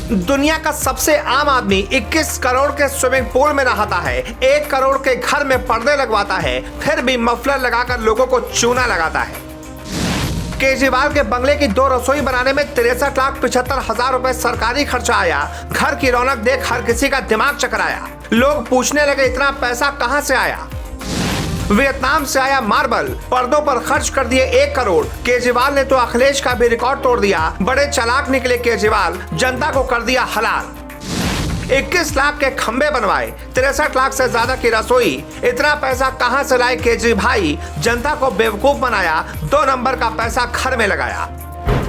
दुनिया का सबसे आम आदमी 21 करोड़ के स्विमिंग पूल में नहाता है, 1 करोड़ के घर में पर्दे लगवाता है, फिर भी मफलर लगाकर लोगों को चूना लगाता है। केजरीवाल के बंगले की 2 रसोई बनाने में 63,75,000 रुपए सरकारी खर्चा आया। घर की रौनक देख हर किसी का दिमाग चकराया। लोग पूछने लगे इतना पैसा कहां से आया। वियतनाम से आया मार्बल, पर्दों पर खर्च कर दिए 1 करोड़। केजरीवाल ने तो अखिलेश का भी रिकॉर्ड तोड़ दिया। बड़े चालाक निकले केजरीवाल, जनता को कर दिया हलाल। 21 लाख के खंबे बनवाए, 63 लाख से ज्यादा की रसोई। इतना पैसा कहां से लाए केजरीवाल? जनता को बेवकूफ बनाया, 2 नंबर का पैसा घर में लगाया।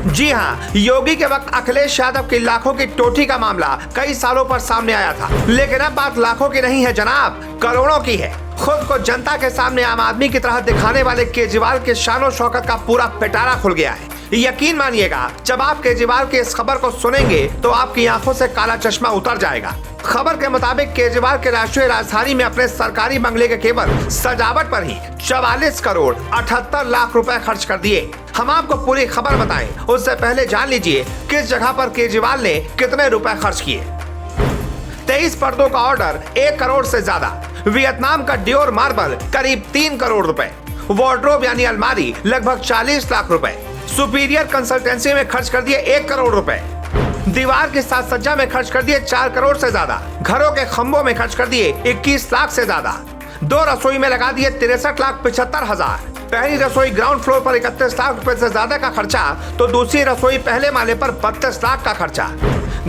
जी हाँ, योगी के वक्त अखिलेश यादव की लाखों की टोटी का मामला कई सालों पर सामने आया था, लेकिन अब बात लाखों की नहीं है जनाब, करोड़ों की है। खुद को जनता के सामने आम आदमी की तरह दिखाने वाले केजरीवाल के शानो शौकत का पूरा पिटारा खुल गया है। यकीन मानिएगा, जब आप केजरीवाल की इस खबर को सुनेंगे तो आपकी आंखों से काला चश्मा उतर जाएगा। खबर के मुताबिक केजरीवाल के राष्ट्रीय राजधानी में अपने सरकारी बंगले के केवल सजावट पर ही 44 करोड़ 78 लाख रुपए खर्च कर दिए। हम आपको पूरी खबर बताएं, उससे पहले जान लीजिए किस जगह पर केजरीवाल ने कितने रुपए खर्च किए। 23 पर्दों का ऑर्डर 1 करोड़ से ज्यादा। वियतनाम का डियोर मार्बल करीब 3 करोड़ रुपए। वार्डरोब यानी अलमारी लगभग 40 लाख रुपए। सुपीरियर कंसल्टेंसी में खर्च कर दिए 1 करोड़ रुपए। दीवार की साज सज्जा में खर्च कर दिए 4 करोड़ से ज्यादा। घरों के खंभों में खर्च कर दिए 21 लाख से ज्यादा। 2 रसोई में लगा दिए 63,75,000। पहली रसोई ग्राउंड फ्लोर पर 31 लाख रुपए से ज्यादा का खर्चा, तो दूसरी रसोई पहले माले पर 32 लाख का खर्चा।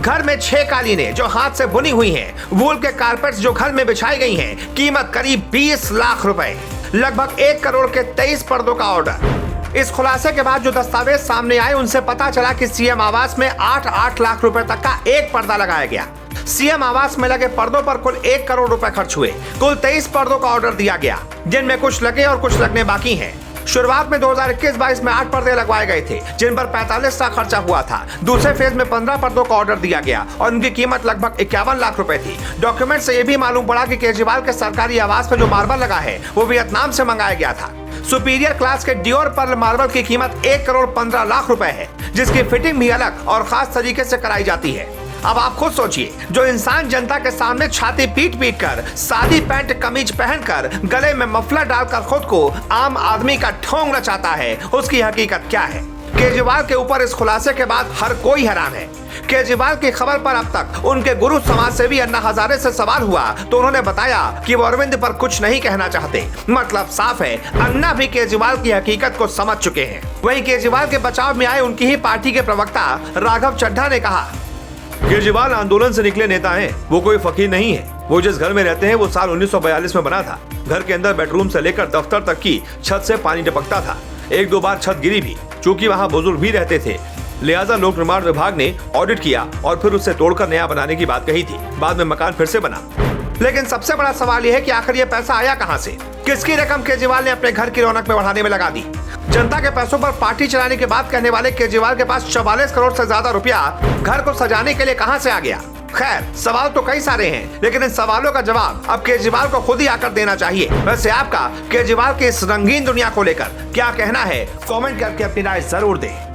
घर में 6 कालीनें जो हाथ से बुनी हुई हैं, वूल के कारपेट्स जो घर में बिछाई गई हैं, कीमत करीब 20 लाख रुपए। लगभग 1 करोड़ के 23 पर्दों का ऑर्डर। इस खुलासे के बाद जो दस्तावेज सामने आए उनसे पता चला कि सीएम आवास में 8 लाख रुपए तक का एक पर्दा लगाया गया। सीएम आवास में लगे पर्दों पर कुल 1 करोड़ रुपए खर्च हुए। कुल 23 पर्दों का ऑर्डर दिया गया, जिनमें कुछ लगे और कुछ लगने बाकी हैं। शुरुआत में 2021-22 में 8 पर्दे लगवाए गए थे, जिन पर 45 लाख खर्चा हुआ था। दूसरे फेज में 15 पर्दों का ऑर्डर दिया गया और उनकी कीमत लगभग 51 लाख रुपए थी। डॉक्यूमेंट से यह भी मालूम पड़ा कि केजरीवाल के सरकारी आवास में जो मार्बल लगा है वो वियतनाम से मंगाया गया था। सुपीरियर क्लास के डियोर पर्ल मार्बल की कीमत 1 करोड़ 15 लाख रुपए है, जिसकी फिटिंग भी अलग और खास तरीके से कराई जाती है। अब आप खुद सोचिए, जो इंसान जनता के सामने छाती पीट पीट कर, सादी पैंट कमीज पहनकर, गले में मफलर डालकर खुद को आम आदमी का ढोंग नचाता है, उसकी हकीकत क्या है? केजरीवाल के ऊपर इस खुलासे के बाद हर कोई हैरान है। केजरीवाल की खबर पर अब तक उनके गुरु समाज सेवी अन्ना हजारे से सवाल हुआ तो उन्होंने बताया कि वो अरविंद पर कुछ नहीं कहना चाहते। मतलब साफ है, अन्ना भी केजरीवाल की हकीकत को समझ चुके हैं। वहीं केजरीवाल के बचाव में आए उनकी ही पार्टी के प्रवक्ता राघव चड्ढा ने कहा, केजरीवाल आंदोलन से निकले नेता हैं, वो कोई फकीर नहीं है। वो जिस घर में रहते हैं वो साल 1942 में बना था। घर के अंदर बेडरूम से लेकर दफ्तर तक की छत से पानी टपकता था। 1-2 बार छत गिरी भी, चूंकि वहाँ बुजुर्ग भी रहते थे, लिहाजा लोक निर्माण विभाग ने ऑडिट किया और फिर उसे तोड़कर नया बनाने की बात कही थी। बाद में मकान फिर से बना। लेकिन सबसे बड़ा सवाल यह है कि आखिर ये पैसा आया कहां से? किसकी रकम केजरीवाल ने अपने घर की रौनक में बढ़ाने में लगा दी? जनता के पैसों पर पार्टी चलाने की बात कहने वाले केजरीवाल के पास 44 करोड़ से ज्यादा रुपया घर को सजाने के लिए कहां से आ गया? खैर, सवाल तो कई सारे हैं, लेकिन इन सवालों का जवाब अब केजरीवाल को खुद ही आकर देना चाहिए। वैसे आपका केजरीवाल की इस रंगीन दुनिया को लेकर क्या कहना है? कमेंट करके अपनी राय जरूर दें।